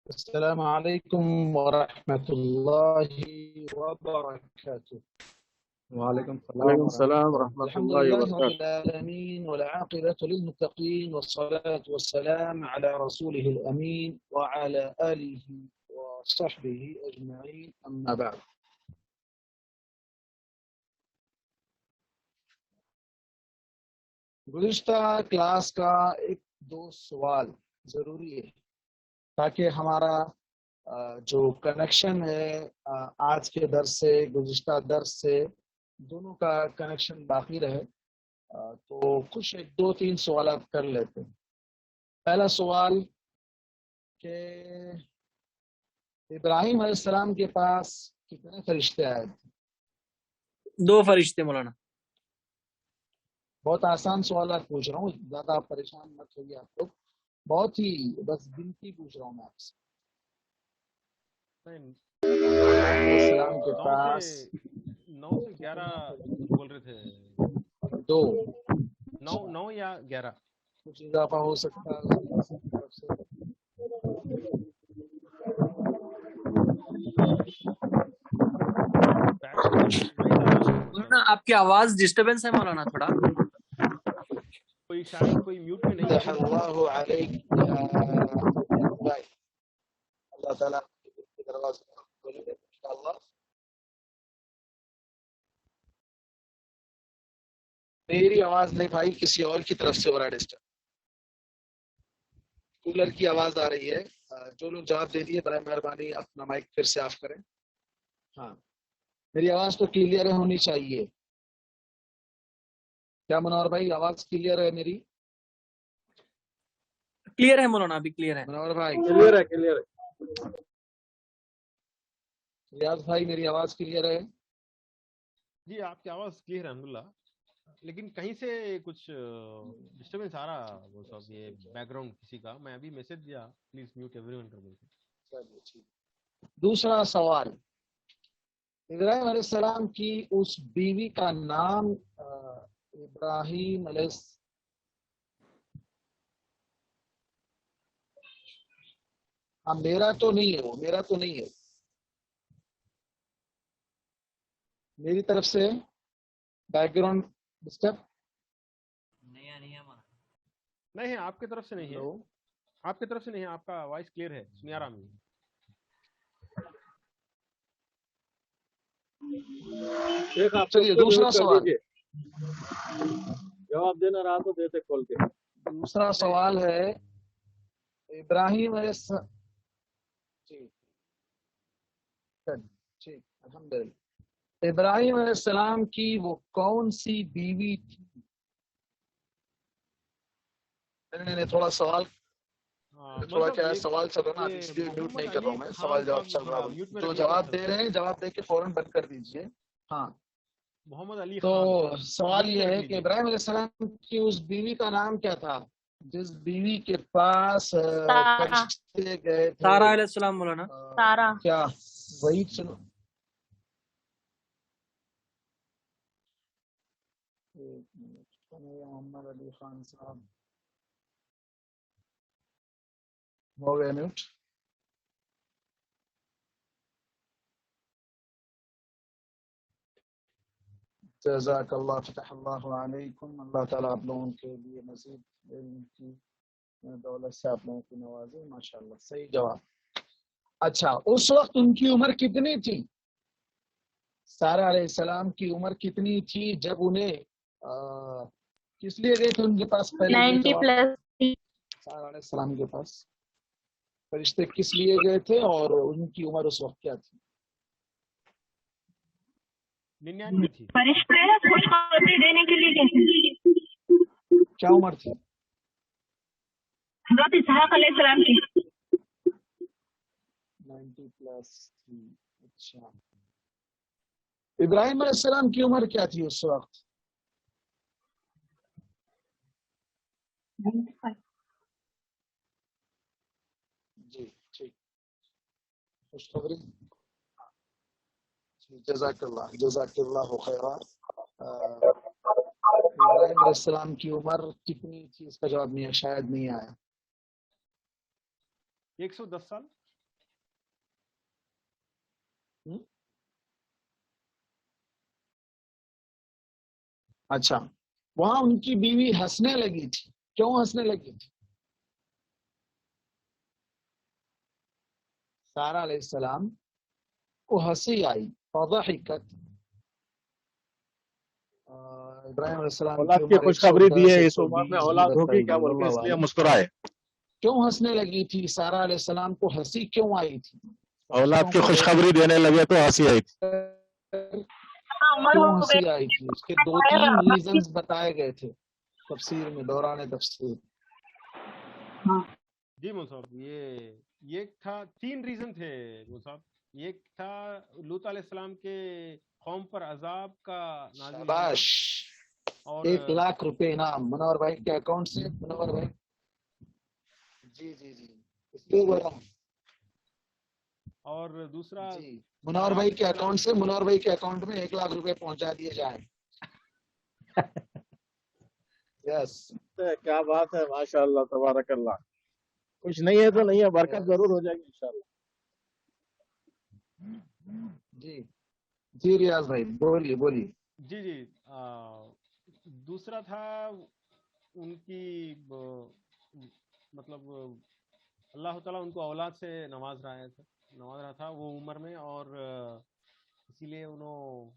السلام عليكم ورحمة الله وبركاته. وعلیکم السلام وعلیکم السلام ورحمۃ الحمد اللہ لله رب وبرکاتہ. العالمين والعاقبة للمتقين والصلاة والسلام على رسوله الأمين وعلى آله وصحبه أجمعين أما بعد. گزشتہ کلاس کا ایک دو سوال ضروری ہے تاکہ ہمارا جو کنیکشن ہے آج کے درس سے گزشتہ درس سے دونوں کا کنیکشن باقی رہے. تو کچھ ایک دو تین سوالات کر لیتے ہیں. پہلا سوال کہ ابراہیم علیہ السلام کے پاس کتنے فرشتے آئے تھے؟ 2 فرشتے مولانا. بہت آسان سوالات پوچھ رہا ہوں، زیادہ آپ پریشان مت ہوئیے. آپ لوگ بہت ہی بس گنتی پوچھ رہا ہوں میں آپ سے. السلام کے پاس 9 سے 11 بول رہے تھے. 2 9 یا 11 کچھ اضافہ ہو سکتا ہے. مولانا آپ کی آواز ڈسٹربنس ہے مولانا تھوڑا. کوئی شاید کوئی میوٹ میں نہیں ہے. اللہ علیک اللہ تعالیٰ کے دروازے کھولے انشاءاللہ. میری آواز نہیں بھائی، کسی اور کی طرف سے ہو رہا ہے ڈسٹرب. کولر کی آواز آ رہی ہے. جو لوگ جواب دے دیے برائے مہربانی اپنا مائک پھر سے آف کریں. ہاں میری آواز تو کلیئر ہونی چاہیے. کیا منور بھائی آواز کلیئر ہے میری؟ کلیئر ہے مولانا، ابھی کلیئر ہے. منور بھائی کلیئر ہے. ریاض بھائی میری آواز کلیئر ہے؟ جی آپ کی آواز کلیئر ہے الحمدللہ، لیکن کہیں سے کچھ ڈسٹربنس آ رہا وہ سب یہ بیک گراؤنڈ کسی کا. میں ابھی میسج دیا پلیز میوٹ ایوری ون کر بولتے. چلیے ٹھیک. دوسرا سوال، ابراہیم علیہ السلام کی اس بیوی کا نام ابراہیم علیہ میرا تو نہیں ہے، وہ میرا تو نہیں ہے. میری طرف سے بیک گراؤنڈ ڈسٹرب نہیں ہے، آپ کی طرف سے نہیں ہے. آپ کی طرف سے نہیں ہے، آپ کا وائس کلیئر ہے، سنیا رہا مجھے. چلیے دوسرا سوال، جواب دینا رہا تو دیتے کھول کے. دوسرا سوال ہے ابراہیم علیہ السلام. ٹھیک الحمدللہ. ابراہیم علیہ السلام کی وہ کون سی بیوی تھی؟ نہیں تھوڑا سوال تھوڑا کیا ہے، سوال چل رہا نا، اس لیے میوٹ نہیں کر رہا ہوں میں. سوال جواب چل رہا ہے، جو جواب دے رہے ہیں جواب دے کے فوراً بند کر دیجئے. ہاں محمد علی تو خان. سوال یہ ہے کہ ابراہیم علیہ السلام کی اس بیوی کا نام کیا تھا جس بیوی کے پاس فرشتے گئے تھے؟ سارا علیہ السلام مولانا. سارا. کیا وہی سنو. محمد علی خان صاحب ہو گئے میوٹ. جزاک اللہ، فتح اللہ علیکم. اللہ تعالیٰ آپ لوگوں کے لیے مزید علم کی دولت سے آپ لوگوں کو نوازے. ماشاءاللہ صحیح جواب. اچھا اس وقت ان کی عمر کتنی تھی؟ سارا علیہ السلام کی عمر کتنی تھی جب انہیں کس لیے گئے تھے ان کے پاس؟ پہلے 90+. سارا علیہ السلام کے پاس فرشتے کس لیے گئے تھے اور ان کی عمر اس وقت کیا تھی؟ 99 تھی. فرشتے خوشخبری دینے کے لیے گئے. کیا عمر تھی؟ حضرت اسحاق علیہ السلام کی 90+ تھی. اچھا ابراہیم علیہ السلام کی عمر کیا تھی اس وقت؟ 95. جی ٹھیک، خوشخبری. جزاک اللہ خیرہ. ابراہیم علیہ السلام کی عمر کتنی تھی؟ اس کا جواب نہیں ہے، شاید نہیں آیا. 110 سال. اچھا، وہاں ان کی بیوی ہنسنے لگی تھی. کیوں ہنسنے لگی تھی؟ سارہ علیہ السلام کو ہنسی آئی. فضحکت. ابراہیم علیہ السلام اولاد کی خوشخبری دی ہے، اس عمر میں اولاد ہوگی کیا بول کے اس لیے مسکرائے. کیوں ہنسنے لگی تھی؟ سارہ علیہ السلام کو ہنسی کیوں آئی تھی؟ اولاد کی خوشخبری دینے لگے تو ہنسی آئی تھی. کیوں ہنسی آئی تھی؟ اس کے 2-3 ریزنز بتائے گئے تھے تفسیر میں، دوران تفسیر. جی مصعب، یہ تھا 3 ریزن تھے مصعب. ایک تھا لوط علیہ السلام کے قوم پر عذاب کا نازل ہونا، شاباش. اور 1,00,000 روپے انعام منور بھائی کے اکاؤنٹ سے. منور بھائی جی اس لیے بول رہا ہوں. اور دوسرا جی منور بھائی کے اکاؤنٹ سے، منور بھائی کے اکاؤنٹ میں 1,00,000 روپے پہنچا دیے جائیں. یس. کیا بات ہے، ماشاء اللہ تبارک اللہ. کچھ نہیں ہے تو نہیں ہے، برکت ضرور ہو جائے گی انشاءاللہ. جی ریاض بھائی بولیے. جی دوسرا تھا ان کی مطلب اللہ تعالیٰ ان کو اولاد سے نواز رہا تھا وہ عمر میں، اور اسی لیے انہوں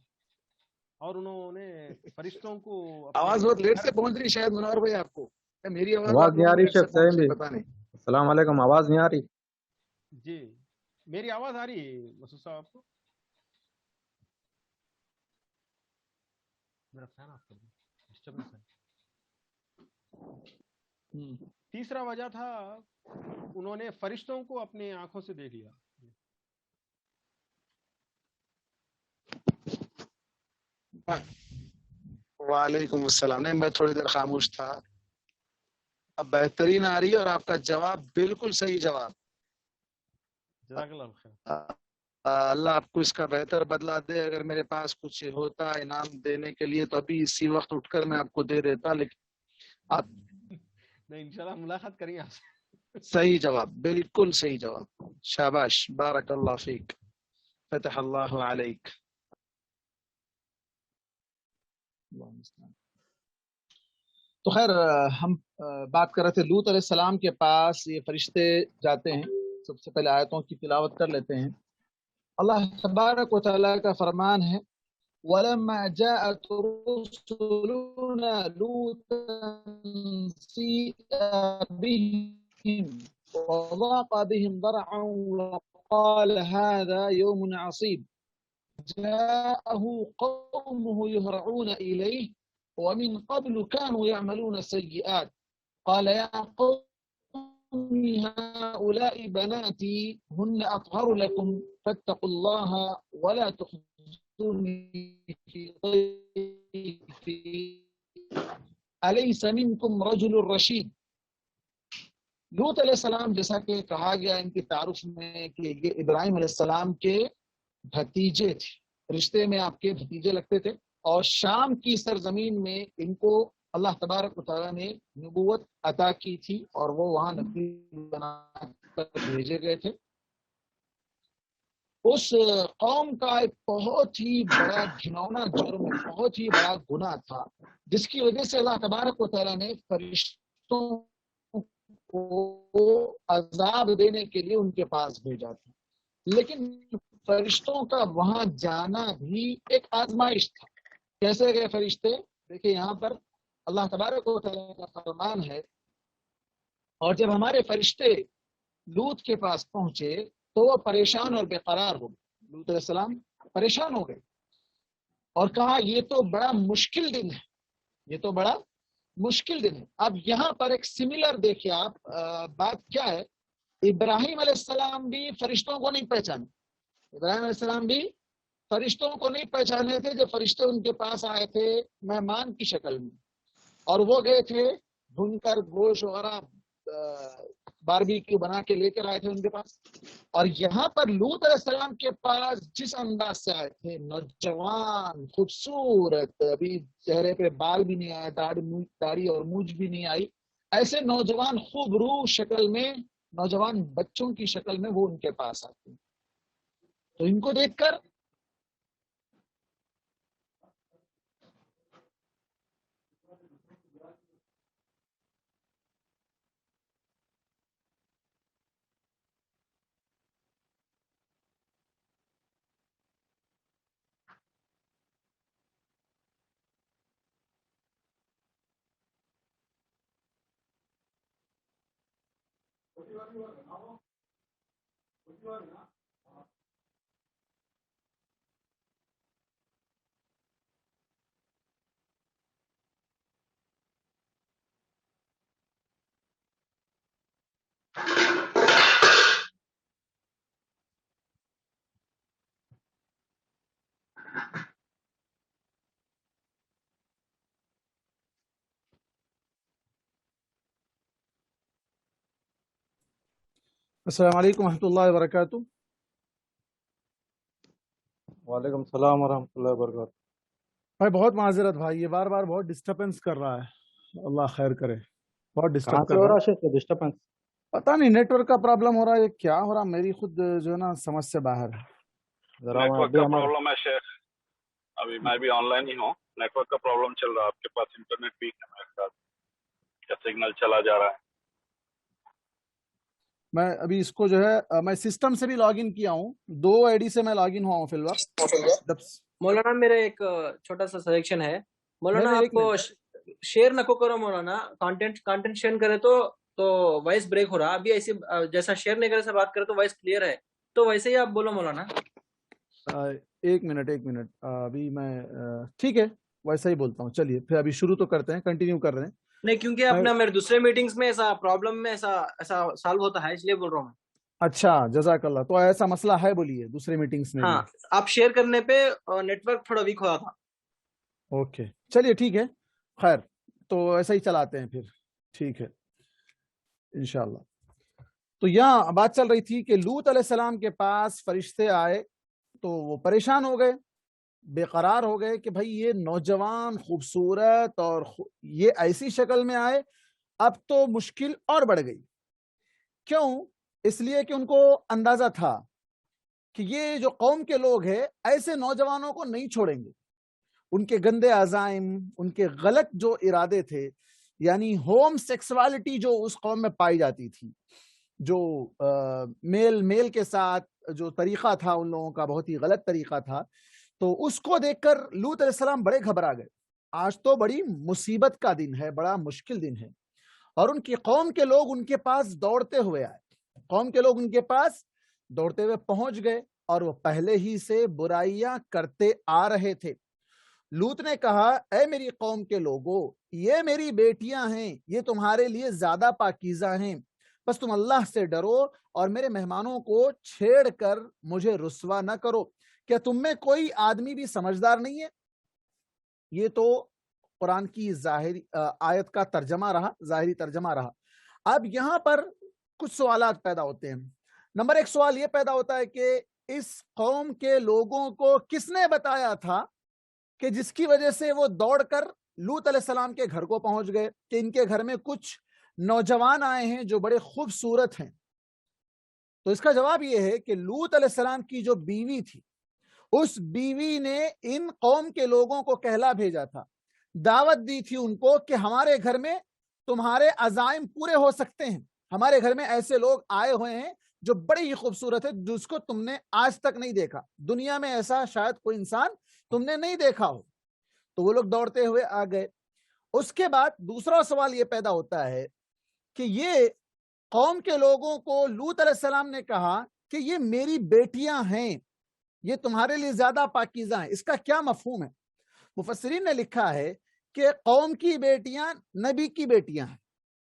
نے فرشتوں کو آواز بہت لیٹ سے پہنچ رہی شاید منور بھائی آپ کو. میری آواز نہیں آ رہی شیخ صاحب بھی. پتا نہیں. السلام علیکم، آواز نہیں آ رہی. جی میری آواز آ رہی ہے مسعود صاحب آپ کو؟ میرا فین آف کر دیں، ڈسٹربنس ہے. تیسرا وجہ تھا انہوں نے فرشتوں کو اپنے آنکھوں سے دیکھ لیا. وعلیکم السلام. نہیں، میں تھوڑی دیر خاموش تھا. اب بہترین آ رہی ہے اور آپ کا جواب بالکل صحیح جواب. جزاک اللہ خیر. اللہ آپ کو اس کا بہتر بدلہ دے. اگر میرے پاس کچھ ہوتا انعام دینے کے لیے تو ابھی اسی وقت اٹھ کر میں آپ کو دے دیتا، لیکن آپ نہیں، انشاءاللہ ملاقات کریں آپ سے. صحیح جواب، بالکل صحیح جواب. شاباش، بارک اللہ فیک، فتح اللہ علیک. تو خیر، ہم بات کر رہے تھے لوط علیہ السلام کے پاس یہ فرشتے جاتے ہیں. سب سے پہلے آیتوں کی تلاوت کر لیتے ہیں. اللہ تبارک و تعالیٰ کا فرمان ہے وَلَمَّا جَاءَتْ رُسُلُنَا لُوطًا سِيءَ بِهِمْ وَضَاقَ بِهِمْ ذَرْعًا وَقَالَ هَذَا يَوْمٌ عَصِيبٌ جاءه قومه يهرعون إليه ومن قبل كانوا يعملون السيئات قال يا قوم هؤلاء بناتي هن أطهر لكم فاتقوا الله ولا تخزوني في ضيفي أليس منكم رجل رشيد. لوط علیہ السلام، جیسا کہ کہا گیا ان کی تعارف میں کہ یہ ابراہیم علیہ السلام کے بھتیجے تھے، رشتے میں آپ کے بھتیجے لگتے تھے، اور شام کی سرزمین میں ان کو اللہ تبارک و تعالیٰ نے نبوت عطا کی تھی اور وہ وہاں نبی بنا کر بھیجے گئے تھے. اس قوم کا ایک بہت ہی بڑا گھناؤنا جرم، بہت ہی بڑا گناہ تھا، جس کی وجہ سے اللہ تبارک و تعالیٰ نے فرشتوں کو عذاب دینے کے لیے ان کے پاس بھیجا تھا. لیکن فرشتوں کا وہاں جانا بھی ایک آزمائش تھا. کیسے گئے فرشتے؟ دیکھیں یہاں پر اللہ تبارک و تعالیٰ کا فرمان ہے، اور جب ہمارے فرشتے لوط کے پاس پہنچے تو وہ پریشان اور بے قرار ہو گئے. لوط علیہ السلام پریشان ہو گئے اور کہا یہ تو بڑا مشکل دن ہے، یہ تو بڑا مشکل دن ہے. اب یہاں پر ایک سملر دیکھیں آپ، بات کیا ہے، ابراہیم علیہ السلام بھی فرشتوں کو نہیں پہچانے. ابراہیم علیہ السلام بھی فرشتوں کو نہیں پہچانے تھے جب فرشتے ان کے پاس آئے تھے مہمان کی شکل میں، اور وہ گئے تھے بھون کر گوشت وغیرہ باربیکیو بنا کے لے کر آئے تھے ان کے پاس. اور یہاں پر لوط علیہ السلام کے پاس جس انداز سے آئے تھے، نوجوان خوبصورت، ابھی چہرے پہ بال بھی نہیں آیا، داڑھی اور مونچھ بھی نہیں آئی، ایسے نوجوان خوب روح شکل میں، نوجوان بچوں کی شکل میں وہ ان کے پاس آتے ہیں. تو ان کو دیکھ کر السلام علیکم ورحمۃ اللہ وبرکاتہ. وعلیکم السلام ورحمۃ اللہ وبرکاتہ. بھائی بہت معذرت بھائی، یہ بار بار بہت ڈسٹربنس کر رہا ہے. اللہ خیر کرے. بہت ڈسٹرب کر رہا ہے. ڈسٹربنس پتہ نہیں نیٹ ورک کا پرابلم ہو رہا ہے، یہ کیا ہو رہا ہے، میری خود جو ہے نا سمجھ سے باہر ہے. نیٹ ورک کا پرابلم ہے شیخ. ابھی میں بھی آن لائن ہی ہوں. نیٹ ورک کا پرابلم چل رہا ہے. آپ کے پاس انٹرنیٹ بھی ہے میرے ساتھ، کیا سگنل چلا جا رہا ہے. میں ابھی اس کو جو ہے میں سسٹم سے بھی لاگ ان کیا ہوں، 2 ID سے میں لاگ ان ہوا ہوں فی الوقت. مولانا میرا ایک چھوٹا سا سجیشن ہے مولانا، آپ کو شیئر نہ کرو مولانا. کانٹینٹ شیئر کرے تو وائس بریک ہو رہا. ابھی ایسے جیسا شیئر نہیں کرے سے بات کرے تو وائس کلیئر ہے، تو ویسے ہی آپ بولو مولانا. ایک منٹ ابھی میں ٹھیک ہے ویسا ہی بولتا ہوں. چلیے پھر ابھی شروع تو کرتے ہیں، کنٹینیو کر رہے ہیں. نہیں کیونکہ اپنا میرے دوسرے میٹنگز میں ایسا پرابلم میں ایسا سالو ہوتا ہے، اس لیے بول رہا ہوں میں. اچھا جزاک اللہ. تو ایسا مسئلہ ہے بولیے دوسرے میٹنگز میں؟ ہاں آپ شیئر کرنے پہ نیٹ ورک تھوڑا ویک ہوا تھا. اوکے چلیے ٹھیک ہے، خیر تو ایسا ہی چلاتے ہیں پھر. ٹھیک ہے انشاءاللہ. تو یہاں بات چل رہی تھی کہ لوط علیہ السلام کے پاس فرشتے آئے تو وہ پریشان ہو گئے، بے قرار ہو گئے کہ بھائی یہ نوجوان خوبصورت اور یہ ایسی شکل میں آئے، اب تو مشکل اور بڑھ گئی. کیوں؟ اس لیے کہ ان کو اندازہ تھا کہ یہ جو قوم کے لوگ ہیں ایسے نوجوانوں کو نہیں چھوڑیں گے. ان کے گندے عزائم، ان کے غلط جو ارادے تھے، یعنی ہوم سیکسوالٹی جو اس قوم میں پائی جاتی تھی، جو میل کے ساتھ جو طریقہ تھا ان لوگوں کا بہت ہی غلط طریقہ تھا، تو اس کو دیکھ کر لوط علیہ السلام بڑے گھبرا گئے. آج تو بڑی مصیبت کا دن ہے، بڑا مشکل دن ہے. اور ان کی قوم کے لوگ ان کے پاس دوڑتے ہوئے آئے، قوم کے لوگ ان کے پاس دوڑتے ہوئے پہنچ گئے، اور وہ پہلے ہی سے برائیاں کرتے آ رہے تھے. لوط نے کہا اے میری قوم کے لوگوں، یہ میری بیٹیاں ہیں، یہ تمہارے لیے زیادہ پاکیزہ ہیں، بس تم اللہ سے ڈرو اور میرے مہمانوں کو چھیڑ کر مجھے رسوا نہ کرو. کیا تم میں کوئی آدمی بھی سمجھدار نہیں ہے؟ یہ تو قرآن کی ظاہری آیت کا ترجمہ رہا، ظاہری ترجمہ رہا. اب یہاں پر کچھ سوالات پیدا ہوتے ہیں. نمبر 1 سوال یہ پیدا ہوتا ہے کہ اس قوم کے لوگوں کو کس نے بتایا تھا کہ جس کی وجہ سے وہ دوڑ کر لوط علیہ السلام کے گھر کو پہنچ گئے کہ ان کے گھر میں کچھ نوجوان آئے ہیں جو بڑے خوبصورت ہیں؟ تو اس کا جواب یہ ہے کہ لوط علیہ السلام کی جو بیوی تھی، اس بیوی نے ان قوم کے لوگوں کو کہلا بھیجا تھا، دعوت دی تھی ان کو کہ ہمارے گھر میں تمہارے عزائم پورے ہو سکتے ہیں، ہمارے گھر میں ایسے لوگ آئے ہوئے ہیں جو بڑے ہی خوبصورت ہے، جس کو تم نے آج تک نہیں دیکھا، دنیا میں ایسا شاید کوئی انسان تم نے نہیں دیکھا ہو. تو وہ لوگ دوڑتے ہوئے آ گئے. اس کے بعد دوسرا سوال یہ پیدا ہوتا ہے کہ یہ قوم کے لوگوں کو لوط علیہ السلام نے کہا کہ یہ میری بیٹیاں ہیں، یہ تمہارے لیے زیادہ پاکیزہ ہیں. اس کا کیا مفہوم ہے؟ مفسرین نے لکھا ہے کہ قوم کی بیٹیاں نبی کی بیٹیاں ہیں.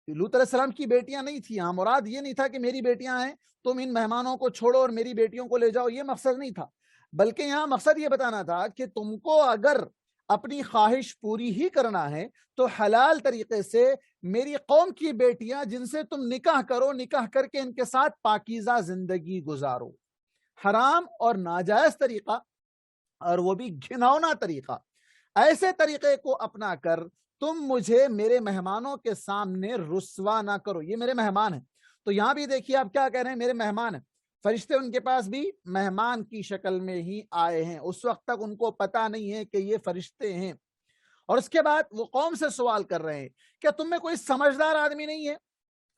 لوط علیہ السلام کی بیٹیاں نہیں تھی. یہاں مراد یہ نہیں تھا کہ میری بیٹیاں ہیں تم ان مہمانوں کو چھوڑو اور میری بیٹیوں کو لے جاؤ، یہ مقصد نہیں تھا، بلکہ یہاں مقصد یہ بتانا تھا کہ تم کو اگر اپنی خواہش پوری ہی کرنا ہے تو حلال طریقے سے میری قوم کی بیٹیاں جن سے تم نکاح کرو، نکاح کر کے ان کے ساتھ پاکیزہ زندگی گزارو. حرام اور ناجائز طریقہ، اور وہ بھی گھناؤنا طریقہ، ایسے طریقے کو اپنا کر تم مجھے میرے مہمانوں کے سامنے رسوا نہ کرو. یہ میرے مہمان ہیں. تو یہاں بھی دیکھیے آپ کیا کہہ رہے ہیں، میرے مہمان ہیں. فرشتے ان کے پاس بھی مہمان کی شکل میں ہی آئے ہیں، اس وقت تک ان کو پتا نہیں ہے کہ یہ فرشتے ہیں۔ اور اس کے بعد وہ قوم سے سوال کر رہے ہیں، کیا تم میں کوئی سمجھدار آدمی نہیں ہے؟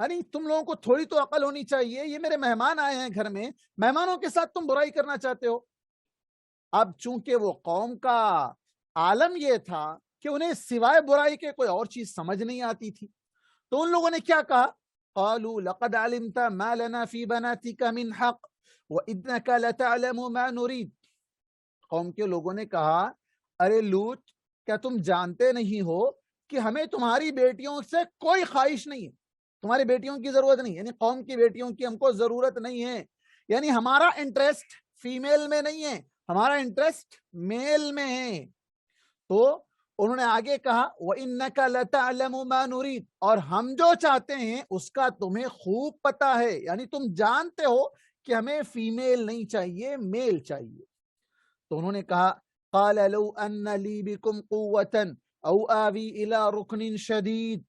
یعنی تم لوگوں کو تھوڑی تو عقل ہونی چاہیے، یہ میرے مہمان آئے ہیں گھر میں، مہمانوں کے ساتھ تم برائی کرنا چاہتے ہو۔ اب چونکہ وہ قوم کا عالم یہ تھا کہ انہیں سوائے برائی کے کوئی اور چیز سمجھ نہیں آتی تھی، تو ان لوگوں نے کیا کہا؟ قالوا لقد علمت ما لنا في بناتك من حق وانك لتعلم ما نريد۔ قوم کے لوگوں نے کہا، ارے لوط، کیا تم جانتے نہیں ہو کہ ہمیں تمہاری بیٹیوں سے کوئی خواہش نہیں ہے، تمہاری بیٹیوں کی ضرورت نہیں، یعنی قوم کی بیٹیوں کی ہم کو ضرورت نہیں ہے، یعنی ہمارا انٹرسٹ فیمیل میں نہیں ہے، ہمارا انٹرسٹ میل میں ہے۔ تو انہوں نے آگے کہا وَإِنَّكَ لَتَعْلَمُ مَا نُرِيدُ، اور ہم جو چاہتے ہیں اس کا تمہیں خوب پتہ ہے، یعنی تم جانتے ہو کہ ہمیں فیمیل نہیں چاہیے، میل چاہیے۔ تو انہوں نے کہا قَالَ لَوْ أَنَّ لِي بِكُمْ قُوَّةً أَوْ آوِي إِلَىٰ رُكْنٍ شَدِيدٍ۔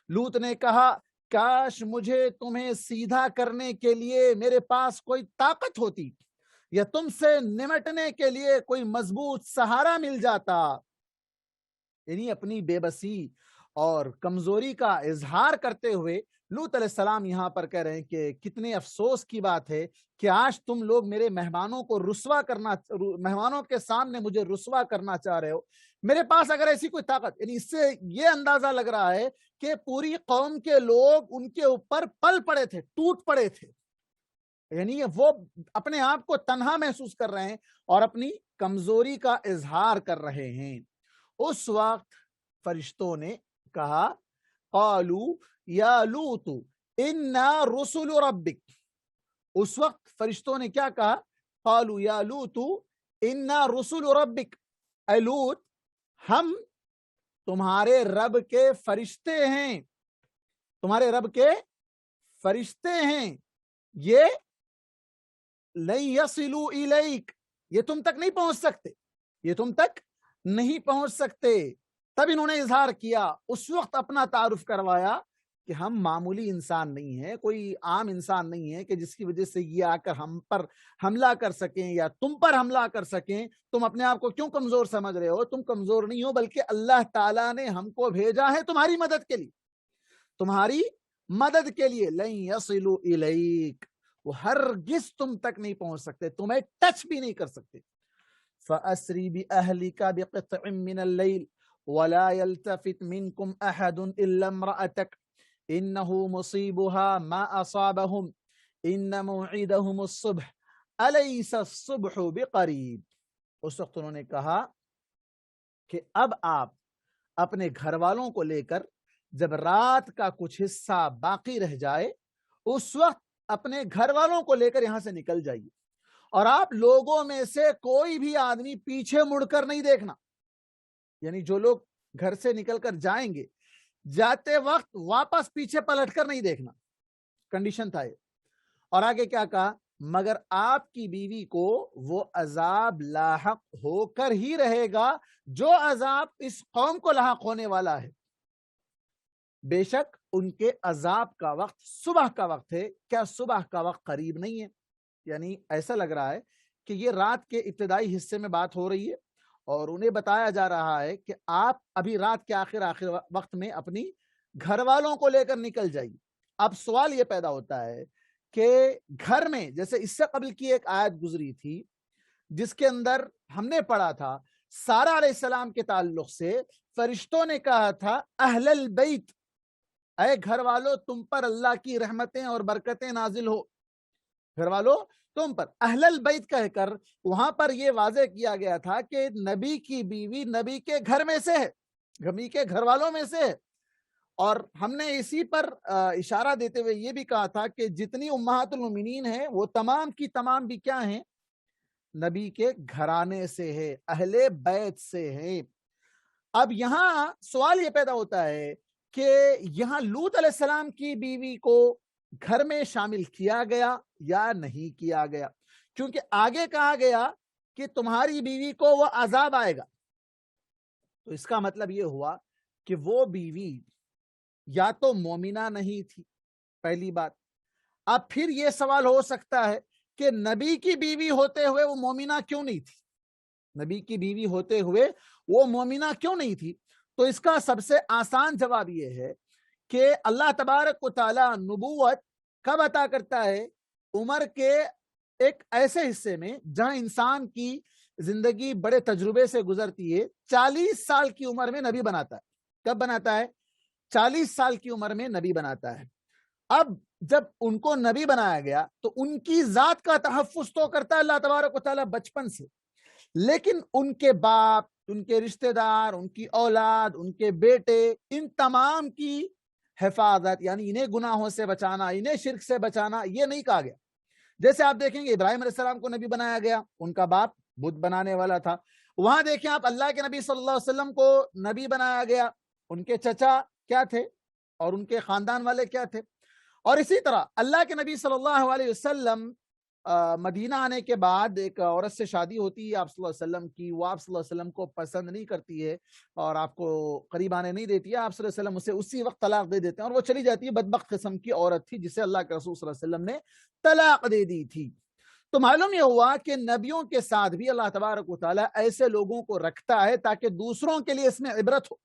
لوط نے کہا کاش مجھے تمہیں سیدھا کرنے کے لیے میرے پاس کوئی طاقت ہوتی، یا تم سے نمٹنے کے لیے کوئی مضبوط سہارا مل جاتا۔ یعنی اپنی بے بسی اور کمزوری کا اظہار کرتے ہوئے لوط علیہ السلام یہاں پر کہہ رہے ہیں کہ کتنے افسوس کی بات ہے کہ آج تم لوگ میرے مہمانوں کو رسوا کرنا، مہمانوں کے سامنے مجھے رسوا کرنا چاہ رہے ہو۔ میرے پاس اگر ایسی کوئی طاقت، یعنی اس سے یہ اندازہ لگ رہا ہے کہ پوری قوم کے لوگ ان کے اوپر پل پڑے تھے، ٹوٹ پڑے تھے، یعنی وہ اپنے آپ کو تنہا محسوس کر رہے ہیں اور اپنی کمزوری کا اظہار کر رہے ہیں۔ اس وقت فرشتوں نے کہا قالوا یا لوط انا رسل ربک۔ اس وقت فرشتوں نے کیا کہا؟ قالوا یا لوط انا رسل ربک، اے لوط ہم تمہارے رب کے فرشتے ہیں، تمہارے رب کے فرشتے ہیں، یہ لن یصلوا الیک، یہ تم تک نہیں پہنچ سکتے، یہ تم تک نہیں پہنچ سکتے۔ تب انہوں نے اظہار کیا، اس وقت اپنا تعارف کروایا کہ ہم معمولی انسان نہیں ہیں، کوئی عام انسان نہیں ہے کہ جس کی وجہ سے یہ آ کر ہم پر حملہ کر سکیں یا تم پر حملہ کر سکیں۔ تم اپنے آپ کو کیوں کمزور سمجھ رہے ہو؟ تم کمزور نہیں ہو، بلکہ اللہ تعالیٰ نے ہم کو بھیجا ہے تمہاری مدد کے لیے، تمہاری مدد کے لیے۔ لن یصلوا الیک، وہ ہرگز تم تک نہیں پہنچ سکتے، تمہیں ٹچ بھی نہیں کر سکتے۔ فَأَسْرِ بِأَهْلِكَ بِقِطْعٍ مِّنَ اللَّيْلِ وَلَا يَلْتَفِتْ مِنْكُمْ أَحَدٌ إِلَّا امْرَأَتَكَ إِنَّهُ مُصِيبُهَا مَا أَصَابَهُمْ إِنَّ مَوْعِدَهُمُ الصُّبْحُ أَلَيْسَ الصُّبْحُ بِقَرِيبٍ۔ اس وقت انہوں نے کہا کہ اب آپ اپنے گھر والوں کو لے کر جب رات کا کچھ حصہ باقی رہ جائے، اس وقت اپنے گھر والوں کو لے کر یہاں سے نکل جائیے، اور آپ لوگوں میں سے کوئی بھی آدمی پیچھے مڑ کر نہیں دیکھنا، یعنی جو لوگ گھر سے نکل کر جائیں گے جاتے وقت واپس پیچھے پلٹ کر نہیں دیکھنا، کنڈیشن تھا یہ۔ اور آگے کیا کہا؟ مگر آپ کی بیوی کو وہ عذاب لاحق ہو کر ہی رہے گا جو عذاب اس قوم کو لاحق ہونے والا ہے، بے شک ان کے عذاب کا وقت صبح کا وقت ہے، کیا صبح کا وقت قریب نہیں ہے؟ یعنی ایسا لگ رہا ہے کہ یہ رات کے ابتدائی حصے میں بات ہو رہی ہے اور انہیں بتایا جا رہا ہے کہ آپ ابھی رات کے آخر وقت میں اپنی گھر والوں کو لے کر نکل جائیے۔ اب سوال یہ پیدا ہوتا ہے کہ گھر میں، جیسے اس سے قبل کی ایک آیت گزری تھی جس کے اندر ہم نے پڑھا تھا سارہ علیہ السلام کے تعلق سے فرشتوں نے کہا تھا اہل البیت، اے گھر والو تم پر اللہ کی رحمتیں اور برکتیں نازل ہو، گھر والو تم پر، اہل البیت کہہ کر وہاں پر یہ واضح کیا گیا تھا کہ نبی کی بیوی نبی کے گھر میں سے ہے، نبی کے گھر والوں میں سے ہے۔ اور ہم نے اسی پر اشارہ دیتے ہوئے یہ بھی کہا تھا کہ جتنی امہات المومنین ہیں وہ تمام کی تمام بھی کیا ہیں؟ نبی کے گھرانے سے ہے، اہل بیت سے ہے۔ اب یہاں سوال یہ پیدا ہوتا ہے کہ یہاں لوط علیہ السلام کی بیوی کو گھر میں شامل کیا گیا یا نہیں کیا گیا؟ کیونکہ آگے کہا گیا کہ تمہاری بیوی کو وہ عذاب آئے گا، تو اس کا مطلب یہ ہوا کہ وہ بیوی یا تو مومنہ نہیں تھی، پہلی بات۔ اب پھر یہ سوال ہو سکتا ہے کہ نبی کی بیوی ہوتے ہوئے وہ مومنہ کیوں نہیں تھی؟ نبی کی بیوی ہوتے ہوئے وہ مومنہ کیوں نہیں تھی؟ تو اس کا سب سے آسان جواب یہ ہے کہ اللہ تبارک و تعالی نبوت کب عطا کرتا ہے؟ عمر کے ایک ایسے حصے میں جہاں انسان کی زندگی بڑے تجربے سے گزرتی ہے. 40 سال کی عمر میں نبی بناتا ہے. کب بناتا ہے؟ 40 سال کی عمر میں نبی بناتا ہے. اب جب ان کو نبی بنایا گیا تو ان کی ذات کا تحفظ تو کرتا ہے اللہ تبارک و تعالیٰ بچپن سے، لیکن ان کے باپ، ان کے رشتہ دار، ان کی اولاد، ان کے بیٹے، ان تمام کی حفاظت، یعنی انہیں گناہوں سے بچانا، انہیں شرک سے بچانا، یہ نہیں کہا گیا. جیسے آپ دیکھیں گے ابراہیم علیہ السلام کو نبی بنایا گیا، ان کا باپ بت بنانے والا تھا. وہاں دیکھیں آپ اللہ کے نبی صلی اللہ علیہ وسلم کو نبی بنایا گیا، ان کے چچا کیا تھے اور ان کے خاندان والے کیا تھے. اور اسی طرح اللہ کے نبی صلی اللہ علیہ وسلم مدینہ آنے کے بعد ایک عورت سے شادی ہوتی ہے آپ صلی اللہ علیہ وسلم کی. وہ آپ صلی اللہ علیہ وسلم کو پسند نہیں کرتی ہے اور آپ کو قریب آنے نہیں دیتی ہے. آپ صلی اللہ علیہ وسلم اسے اسی وقت طلاق دے دیتے ہیں اور وہ چلی جاتی ہے. بدبخت قسم کی عورت تھی جسے اللہ کے رسول صلی اللہ علیہ وسلم نے طلاق دے دی تھی. تو معلوم یہ ہوا کہ نبیوں کے ساتھ بھی اللہ تبارک و تعالیٰ ایسے لوگوں کو رکھتا ہے تاکہ دوسروں کے لیے اس میں عبرت ہو.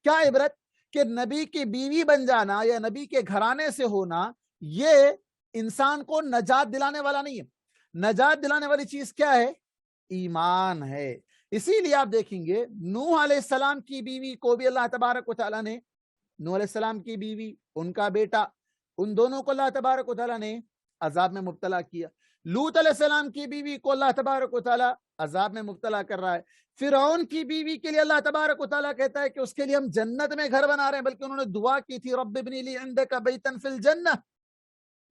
کیا عبرت؟ کہ نبی کی بیوی بن جانا یا نبی کے گھرانے سے ہونا یہ انسان کو نجات دلانے والا نہیں ہے. نجات دلانے والی چیز کیا ہے؟ ایمان ہے. اسی لیے آپ دیکھیں گے نوح علیہ السلام کی بیوی کو بھی اللہ تبارک و تعالیٰ نے، نوح علیہ السلام کی بیوی، ان کا بیٹا، ان دونوں کو اللہ تبارک و تعالیٰ نے عذاب میں مبتلا کیا. لوط علیہ السلام کی بیوی کو اللہ تبارک و تعالیٰ عذاب میں مبتلا کر رہا ہے. فرعون کی بیوی کے لیے اللہ تبارک و تعالیٰ کہتا ہے کہ اس کے لیے ہم جنت میں گھر بنا رہے ہیں، بلکہ انہوں نے دعا کی تھی رب ابنی لی عندک بیتا فی الجنہ،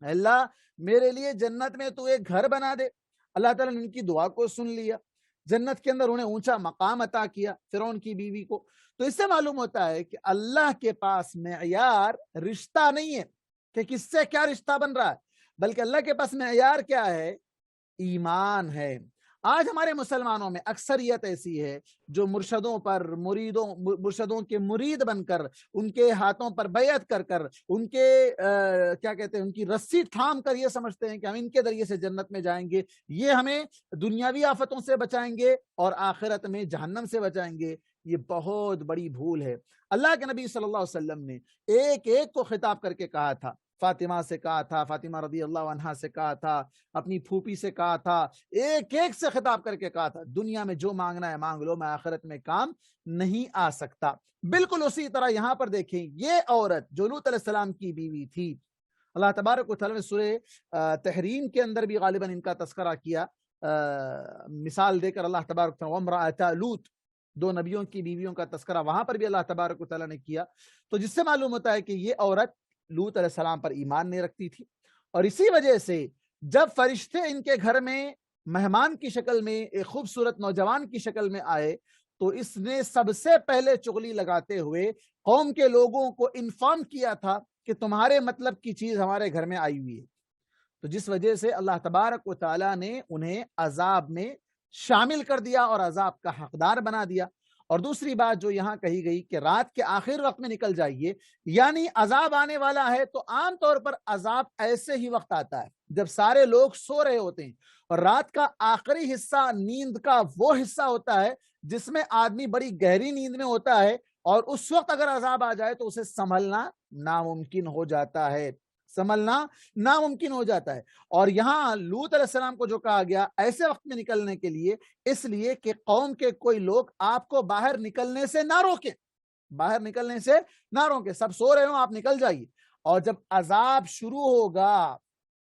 اللہ میرے لیے جنت میں تو ایک گھر بنا دے. اللہ تعالیٰ نے ان کی دعا کو سن لیا، جنت کے اندر انہیں اونچا مقام عطا کیا فرعون کی بیوی کو. تو اس سے معلوم ہوتا ہے کہ اللہ کے پاس معیار رشتہ نہیں ہے کہ کس سے کیا رشتہ بن رہا ہے، بلکہ اللہ کے پاس معیار کیا ہے؟ ایمان ہے. آج ہمارے مسلمانوں میں اکثریت ایسی ہے جو مرشدوں پر مرشدوں کے مرید بن کر، ان کے ہاتھوں پر بیعت کر کر، ان کے کیا کہتے ہیں، ان کی رسی تھام کر یہ سمجھتے ہیں کہ ہم ان کے ذریعے سے جنت میں جائیں گے، یہ ہمیں دنیاوی آفتوں سے بچائیں گے اور آخرت میں جہنم سے بچائیں گے. یہ بہت بڑی بھول ہے. اللہ کے نبی صلی اللہ علیہ وسلم نے ایک ایک کو خطاب کر کے کہا تھا. فاطمہ سے کہا تھا، فاطمہ رضی اللہ عنہا سے کہا تھا، اپنی پھوپھی سے کہا تھا، ایک ایک سے خطاب کر کے کہا تھا دنیا میں جو مانگنا ہے مانگ لو، میں آخرت میں کام نہیں آ سکتا. بالکل اسی طرح یہاں پر دیکھیں یہ عورت جو لوط علیہ السلام کی بیوی تھی، اللہ تبارک و تعالیٰ نے سورہ تحریم کے اندر بھی غالباً ان کا تذکرہ کیا، مثال دے کر اللہ تبارک و تعالیٰ وامرأۃ لوط، دو نبیوں کی بیویوں کا تذکرہ وہاں پر بھی اللہ تبارک و تعالیٰ نے کیا. تو جس سے معلوم ہوتا ہے کہ یہ عورت لوط علیہ السلام پر ایمان نہیں رکھتی تھی، اور اسی وجہ سے جب فرشتے ان کے گھر میں مہمان کی شکل میں ایک خوبصورت نوجوان کی شکل میں آئے تو اس نے سب سے پہلے چغلی لگاتے ہوئے قوم کے لوگوں کو انفارم کیا تھا کہ تمہارے مطلب کی چیز ہمارے گھر میں آئی ہوئی ہے. تو جس وجہ سے اللہ تبارک و تعالیٰ نے انہیں عذاب میں شامل کر دیا اور عذاب کا حقدار بنا دیا. اور دوسری بات جو یہاں کہی گئی کہ رات کے آخر وقت میں نکل جائیے، یعنی عذاب آنے والا ہے تو عام طور پر عذاب ایسے ہی وقت آتا ہے جب سارے لوگ سو رہے ہوتے ہیں، اور رات کا آخری حصہ نیند کا وہ حصہ ہوتا ہے جس میں آدمی بڑی گہری نیند میں ہوتا ہے، اور اس وقت اگر عذاب آ جائے تو اسے سنبھلنا ناممکن ہو جاتا ہے، سنبھلنا ناممکن ہو جاتا ہے. اور یہاں لوط علیہ السلام کو جو کہا گیا ایسے وقت میں نکلنے کے لیے، اس لیے کہ قوم کے کوئی لوگ آپ کو باہر نکلنے سے نہ روکیں، باہر نکلنے سے نہ روکیں، سب سو رہے ہوں آپ نکل جائیے، اور جب عذاب شروع ہوگا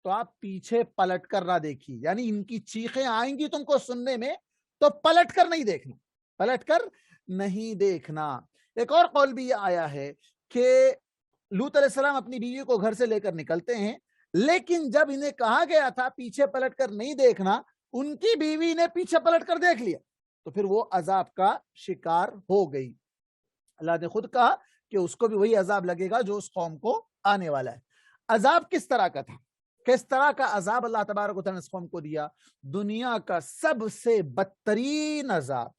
تو آپ پیچھے پلٹ کر نہ دیکھیے، یعنی ان کی چیخیں آئیں گی تم کو سننے میں تو پلٹ کر نہیں دیکھنا، پلٹ کر نہیں دیکھنا. ایک اور قول بھی یہ آیا ہے کہ لوط علیہ السلام اپنی بیوی کو گھر سے لے کر نکلتے ہیں، لیکن جب انہیں کہا گیا تھا پیچھے پلٹ کر نہیں دیکھنا، ان کی بیوی نے پیچھے پلٹ کر دیکھ لیا تو پھر وہ عذاب کا شکار ہو گئی. اللہ نے خود کہا کہ اس کو بھی وہی عذاب لگے گا جو اس قوم کو آنے والا ہے. عذاب کس طرح کا تھا؟ کس طرح کا عذاب اللہ تبارک و تعالیٰ نے اس قوم کو دیا؟ دنیا کا سب سے بدترین عذاب،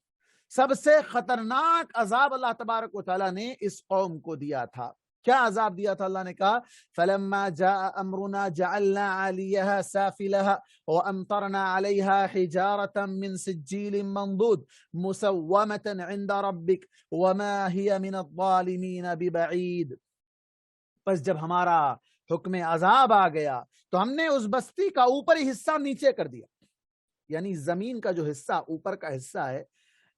سب سے خطرناک عذاب اللہ تبارک و تعالیٰ نے اس قوم کو دیا تھا. کیا عذاب دیا تھا اللہ نے کہا فلما جاء امرنا جعلنا علیہا سافلہا وامطرنا علیہا حجارة من سجیل منضود مسومة عند ربک وما ہی من الظالمین ببعید. پس جب ہمارا حکم عذاب آ گیا تو ہم نے اس بستی کا اوپری حصہ نیچے کر دیا. یعنی زمین کا جو حصہ اوپر کا حصہ ہے،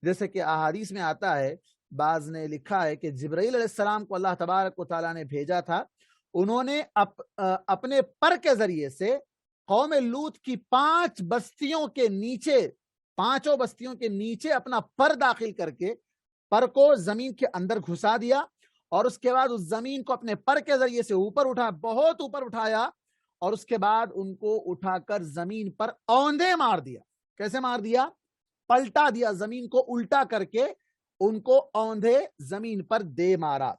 جیسے کہ احادیث میں آتا ہے، بعض نے لکھا ہے کہ جبرائیل علیہ السلام کو اللہ تبارک و تعالیٰ نے بھیجا تھا، انہوں نے اپنے پر کے ذریعے سے قوم لوط کی 5 بستیوں کے نیچے، 5 بستیوں کے نیچے اپنا پر داخل کر کے پر کو زمین کے اندر گھسا دیا، اور اس کے بعد اس زمین کو اپنے پر کے ذریعے سے اوپر اٹھا، بہت اوپر اٹھایا، اور اس کے بعد ان کو اٹھا کر زمین پر اوندے مار دیا. کیسے مار دیا؟ پلٹا دیا، زمین کو الٹا کر کے ان کو اوندھے زمین پر دے مارا.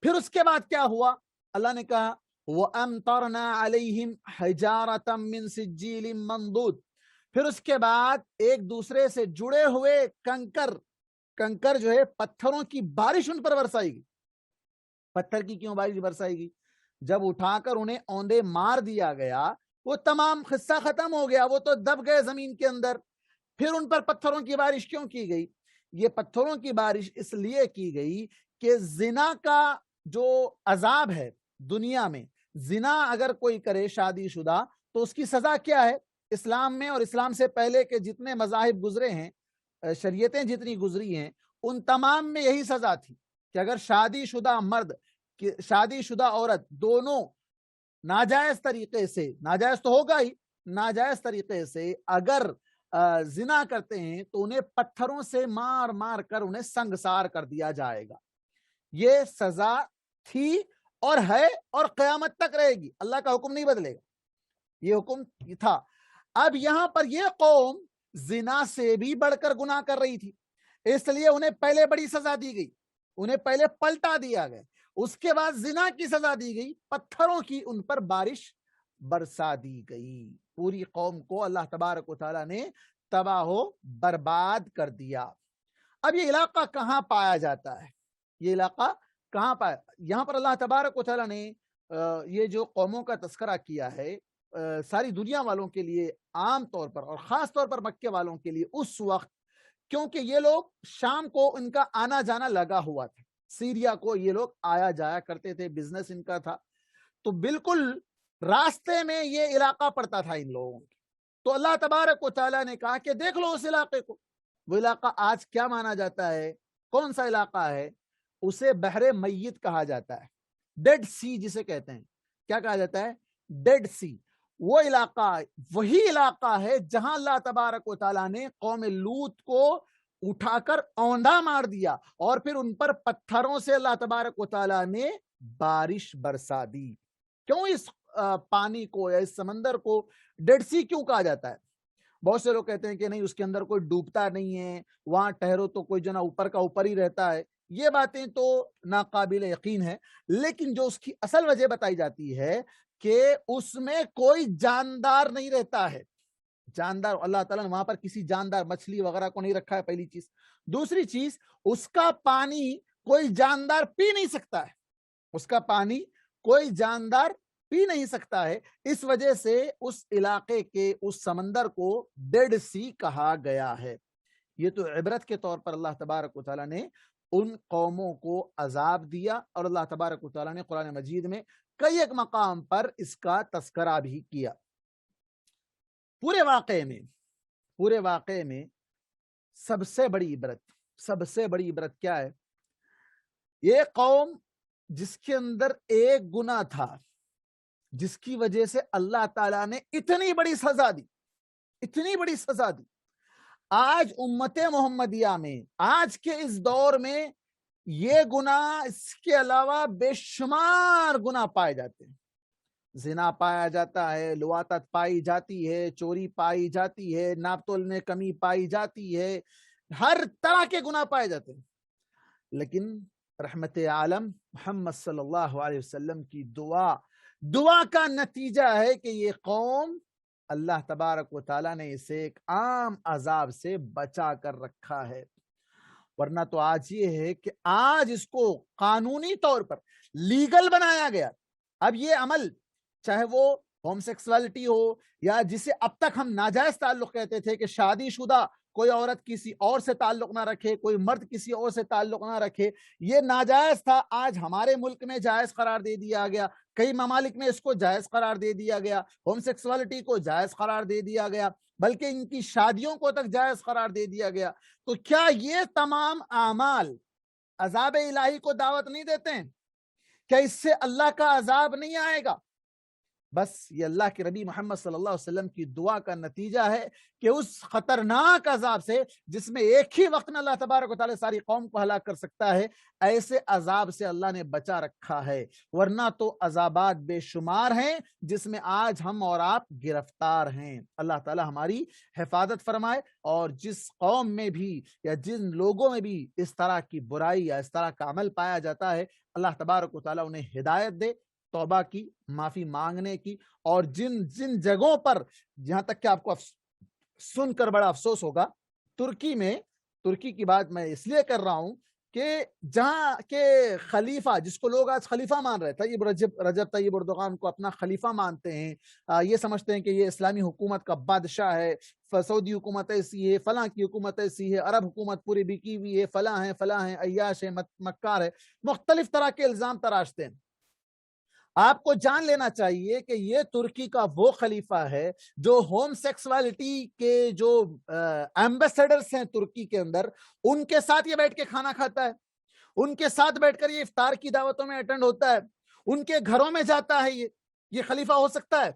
پھر اس کے بعد کیا ہوا؟ اللہ نے کہا وَأَمْطَرْنَا عَلَيْهِمْ حِجَارَةً مِّن سِجِّيلٍ مَّنضُودٍ. پھر اس کے بعد ایک دوسرے سے جڑے ہوئے کنکر جو ہے پتھروں کی بارش ان پر برسائی گئی. پتھر کی کیوں بارش برسائی گئی؟ جب اٹھا کر انہیں اوندے مار دیا گیا، وہ تمام قصہ ختم ہو گیا، وہ تو دب گئے زمین کے اندر. پھر ان پر پتھروں کی بارش کیوں کی گئی؟ یہ پتھروں کی بارش اس لیے کی گئی کہ زنا کا جو عذاب ہے دنیا میں، زنا اگر کوئی کرے شادی شدہ تو اس کی سزا کیا ہے؟ اسلام میں اور اسلام سے پہلے کے جتنے مذاہب گزرے ہیں، شریعتیں جتنی گزری ہیں، ان تمام میں یہی سزا تھی کہ اگر شادی شدہ مرد، شادی شدہ عورت دونوں ناجائز طریقے سے، ناجائز تو ہوگا ہی، ناجائز طریقے سے اگر زنا کرتے ہیں تو انہیں پتھروں سے مار مار کر انہیں سنگسار کر دیا جائے گا. یہ سزا تھی اور ہے اور قیامت تک رہے گی. اللہ کا حکم نہیں بدلے گا، یہ حکم تھا. اب یہاں پر یہ قوم زنا سے بھی بڑھ کر گناہ کر رہی تھی، اس لیے انہیں پہلے بڑی سزا دی گئی، انہیں پہلے پلٹا دیا گیا، اس کے بعد زنا کی سزا دی گئی، پتھروں کی ان پر بارش برسا دی گئی. پوری قوم کو اللہ تبارک و تعالیٰ نے تباہ و برباد کر دیا. اب یہ علاقہ کہاں پایا جاتا ہے؟ یہ علاقہ کہاں پایا؟ یہاں پر اللہ تبارک و تعالیٰ نے یہ جو قوموں کا تذکرہ کیا ہے ساری دنیا والوں کے لیے عام طور پر اور خاص طور پر مکے والوں کے لیے اس وقت، کیونکہ یہ لوگ شام کو ان کا آنا جانا لگا ہوا تھا، سیریا کو یہ لوگ آیا جایا کرتے تھے، بزنس ان کا تھا، تو بالکل راستے میں یہ علاقہ پڑتا تھا ان لوگوں کو. تو اللہ تبارک و تعالیٰ نے کہا کہ دیکھ لو اس علاقے کو. وہ علاقہ آج کیا مانا جاتا ہے؟ کون سا علاقہ ہے؟ اسے بحر میت کہا جاتا ہے، ڈیڈ سی جسے کہتے ہیں. کیا کہا جاتا ہے؟ Did see. وہ علاقہ وہی علاقہ ہے جہاں اللہ تبارک و تعالیٰ نے قوم لوط کو اٹھا کر اوندا مار دیا، اور پھر ان پر پتھروں سے اللہ تبارک و تعالیٰ نے بارش برسا دی. کیوں اس پانی کو یا اس سمندر کو ڈیڈ سی کیوں کہا جاتا ہے؟ بہت سے لوگ کہتے ہیں کہ نہیں، اس کے اندر کوئی ڈوبتا نہیں ہے، وہاں ٹھہرو تو کوئی جو نا اوپر کا اوپر ہی رہتا ہے. یہ باتیں تو ناقابل یقین ہے، لیکن جو اس کی اصل وجہ بتائی جاتی ہے کہ اس میں کوئی جاندار نہیں رہتا ہے. جاندار اللہ تعالیٰ نے وہاں پر کسی جاندار مچھلی وغیرہ کو نہیں رکھا ہے، پہلی چیز. دوسری چیز، اس کا پانی کوئی جاندار پی نہیں سکتا ہے، اس کا پانی کوئی جاندار پی نہیں سکتا ہے. اس وجہ سے اس علاقے کے اس سمندر کو ڈیڈ سی کہا گیا ہے. یہ تو عبرت کے طور پر اللہ تبارک و تعالیٰ نے ان قوموں کو عذاب دیا، اور اللہ تبارک و تعالیٰ نے قرآن مجید میں کئی ایک مقام پر اس کا تذکرہ بھی کیا. پورے واقعے میں سب سے بڑی عبرت کیا ہے؟ یہ قوم جس کے اندر ایک گناہ تھا، جس کی وجہ سے اللہ تعالیٰ نے اتنی بڑی سزا دی. آج امت محمدیہ میں، آج کے اس دور میں، یہ گناہ، اس کے علاوہ بے شمار گناہ پائے جاتے ہیں. زنا پایا جاتا ہے، لواطت پائی جاتی ہے، چوری پائی جاتی ہے، ناپ تول میں کمی پائی جاتی ہے، ہر طرح کے گناہ پائے جاتے ہیں. لیکن رحمت عالم محمد صلی اللہ علیہ وسلم کی دعا کا نتیجہ ہے کہ یہ قوم، اللہ تبارک و تعالیٰ نے اسے ایک عام عذاب سے بچا کر رکھا ہے. ورنہ تو آج یہ ہے کہ آج اس کو قانونی طور پر لیگل بنایا گیا. اب یہ عمل چاہے وہ ہوم سیکسوالٹی ہو یا جسے اب تک ہم ناجائز تعلق کہتے تھے کہ شادی شدہ کوئی عورت کسی اور سے تعلق نہ رکھے, کوئی مرد کسی اور سے تعلق نہ رکھے, یہ ناجائز تھا. آج ہمارے ملک میں جائز قرار دے دیا گیا, کئی ممالک میں اس کو جائز قرار دے دیا گیا, ہوم سیکسوالٹی کو جائز قرار دے دیا گیا, بلکہ ان کی شادیوں کو تک جائز قرار دے دیا گیا. تو کیا یہ تمام اعمال عذاب الہی کو دعوت نہیں دیتے ہیں؟ کیا اس سے اللہ کا عذاب نہیں آئے گا؟ بس یہ اللہ کے نبی محمد صلی اللہ علیہ وسلم کی دعا کا نتیجہ ہے کہ اس خطرناک عذاب سے جس میں ایک ہی وقت میں اللہ تبارک و تعالی ساری قوم کو ہلاک کر سکتا ہے, ایسے عذاب سے اللہ نے بچا رکھا ہے. ورنہ تو عذابات بے شمار ہیں جس میں آج ہم اور آپ گرفتار ہیں. اللہ تعالی ہماری حفاظت فرمائے, اور جس قوم میں بھی یا جن لوگوں میں بھی اس طرح کی برائی یا اس طرح کا عمل پایا جاتا ہے, اللہ تبارک و تعالی انہیں ہدایت دے توبہ کی, معافی مانگنے کی. اور جن جگہوں پر, جہاں تک کہ آپ کو سن کر بڑا افسوس ہوگا, ترکی کی بات میں اس لیے کر رہا ہوں کہ جہاں کے خلیفہ, جس کو لوگ آج خلیفہ مان رہے تھے, رجب طیب اردوغان کو اپنا خلیفہ مانتے ہیں, یہ سمجھتے ہیں کہ یہ اسلامی حکومت کا بادشاہ ہے, سعودی حکومت ایسی ہے, فلاں کی حکومت ایسی ہے, عرب حکومت پوری بکی ہوئی ہے, فلاں ہیں, عیاش ہے, مکار ہے, مختلف طرح کے الزام تراشتے ہیں. آپ کو جان لینا چاہیے کہ یہ ترکی کا وہ خلیفہ ہے جو ہوم سیکسوالٹی کے جو ایمبیسیڈرز ہیں ترکی کے اندر, ان کے ساتھ یہ بیٹھ کے کھانا کھاتا ہے, ان کے ساتھ بیٹھ کر یہ افطار کی دعوتوں میں اٹینڈ ہوتا ہے, ان کے گھروں میں جاتا ہے. یہ خلیفہ ہو سکتا ہے؟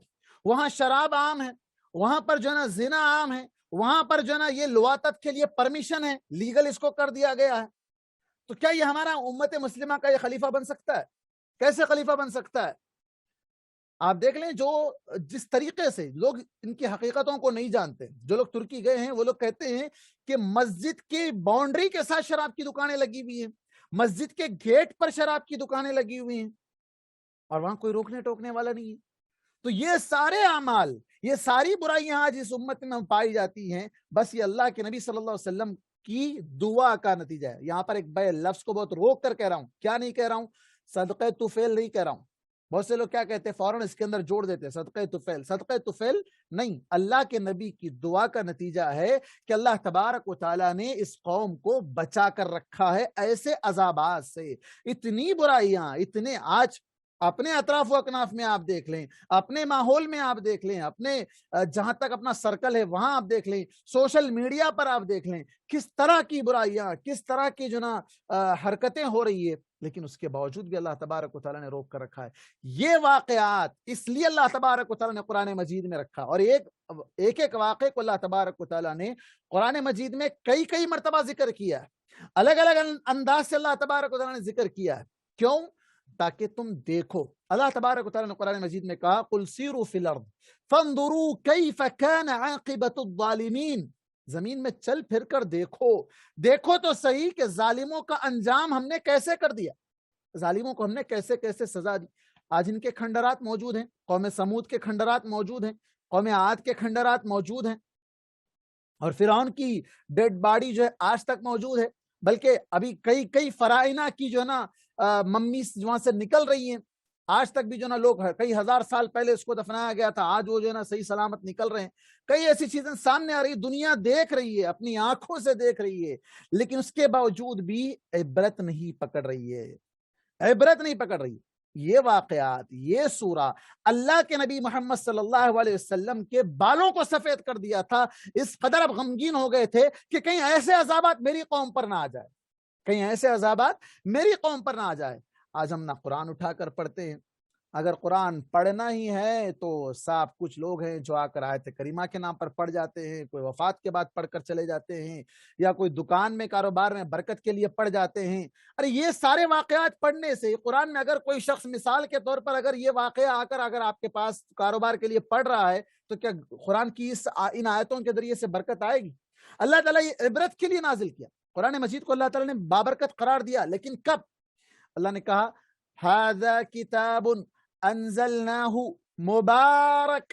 وہاں شراب عام ہے, وہاں پر جو ہے نا زنا عام ہے, وہاں پر جو ہے نا یہ لواطت کے لیے پرمیشن ہے, لیگل اس کو کر دیا گیا ہے. تو کیا یہ ہمارا امت مسلمہ کا یہ خلیفہ بن سکتا ہے؟ کیسے خلیفہ بن سکتا ہے؟ آپ دیکھ لیں جو جس طریقے سے لوگ ان کی حقیقتوں کو نہیں جانتے. جو لوگ ترکی گئے ہیں وہ لوگ کہتے ہیں کہ مسجد کی باؤنڈری کے ساتھ شراب کی دکانیں لگی ہوئی ہیں, مسجد کے گیٹ پر شراب کی دکانیں لگی ہوئی ہیں, اور وہاں کوئی روکنے ٹوکنے والا نہیں ہے. تو یہ سارے اعمال, یہ ساری برائیاں آج اس امت میں پائی جاتی ہیں, بس یہ اللہ کے نبی صلی اللہ علیہ وسلم کی دعا کا نتیجہ ہے. یہاں پر ایک بے لفظ کو بہت روک کر کہہ رہا ہوں. کیا نہیں کہہ رہا ہوں؟ صدقہ طفیل نہیں کہہ رہا ہوں. بہت سے لوگ کیا کہتے ہیں, فوراً اس کے اندر جوڑ دیتے ہیں صدقہ طفیل. صدقہ طفیل نہیں, اللہ کے نبی کی دعا کا نتیجہ ہے کہ اللہ تبارک و تعالیٰ نے اس قوم کو بچا کر رکھا ہے ایسے عذابات سے. اتنی برائیاں, اتنے آج اپنے اطراف و اکناف میں آپ دیکھ لیں, اپنے ماحول میں آپ دیکھ لیں, اپنے جہاں تک اپنا سرکل ہے وہاں آپ دیکھ لیں, سوشل میڈیا پر آپ دیکھ لیں, کس طرح کی برائیاں, کس طرح کی جو نا حرکتیں ہو رہی ہے. لیکن اس کے باوجود بھی اللہ تبارک و تعالیٰ نے روک کر رکھا ہے. یہ واقعات اس لیے اللہ تبارک و تعالیٰ نے قرآن مجید میں رکھا, اور ایک واقعے کو اللہ تبارک و تعالیٰ نے قرآن مجید میں کئی مرتبہ ذکر کیا ہے, الگ الگ انداز سے اللہ تبارک و تعالیٰ نے ذکر کیا ہے. کیوں؟ تاکہ تم دیکھو. اللہ تبارک و تعالیٰ نے قرآن مجید میں کہا قل سیروا فی الارض فانظروا کیف کان عاقبۃ الظالمین, زمین میں چل پھر کر دیکھو تو صحیح کہ ظالموں کا انجام ہم نے کیسے کر دیا, ظالموں کو ہم نے کیسے کیسے سزا دی. آج ان کے کھنڈرات موجود ہیں, قوم سمود کے کھنڈرات موجود ہیں, قوم عاد کے کھنڈرات موجود ہیں, اور فرعون کی ڈیڈ باڈی جو ہے آج تک موجود ہے. بلکہ ابھی کئی فرائنہ کی جو ہے نا ممی وہاں سے نکل رہی ہیں, آج تک بھی جو نا لوگ کئی ہزار سال پہلے اس کو دفنایا گیا تھا, آج وہ جو ہے نا صحیح سلامت نکل رہے ہیں. کئی ایسی چیزیں سامنے آ رہی, دنیا دیکھ رہی ہے, اپنی آنکھوں سے دیکھ رہی ہے, لیکن اس کے باوجود بھی عبرت نہیں پکڑ رہی ہے, عبرت نہیں پکڑ رہی. یہ واقعات, یہ سورہ اللہ کے نبی محمد صلی اللہ علیہ وسلم کے بالوں کو سفید کر دیا تھا. اس قدر اب غمگین ہو گئے تھے کہ کہیں ایسے عذابات میری قوم پر نہ آ جائے, کہیں ایسے عذابات میری قوم پر نہ آ جائے. آج ہم نہ قرآن اٹھا کر پڑھتے ہیں, اگر قرآن پڑھنا ہی ہے تو صاحب کچھ لوگ ہیں جو آ کر آیت کریمہ کے نام پر پڑھ جاتے ہیں, کوئی وفات کے بعد پڑھ کر چلے جاتے ہیں, یا کوئی دکان میں کاروبار میں برکت کے لیے پڑھ جاتے ہیں. ارے یہ سارے واقعات پڑھنے سے, قرآن میں اگر کوئی شخص مثال کے طور پر اگر یہ واقعہ آ کر اگر آپ کے پاس کاروبار کے لیے پڑھ رہا ہے تو کیا قرآن کی ان آیتوں کے ذریعے سے برکت آئے گی؟ اللہ تعالیٰ یہ عبرت کے لیے نازل کیا. قرآن مجید کو اللہ تعالیٰ نے بابرکت قرار دیا, لیکن کب؟ اللہ نے کہا ھذا کتاب انزلناہ مبارک,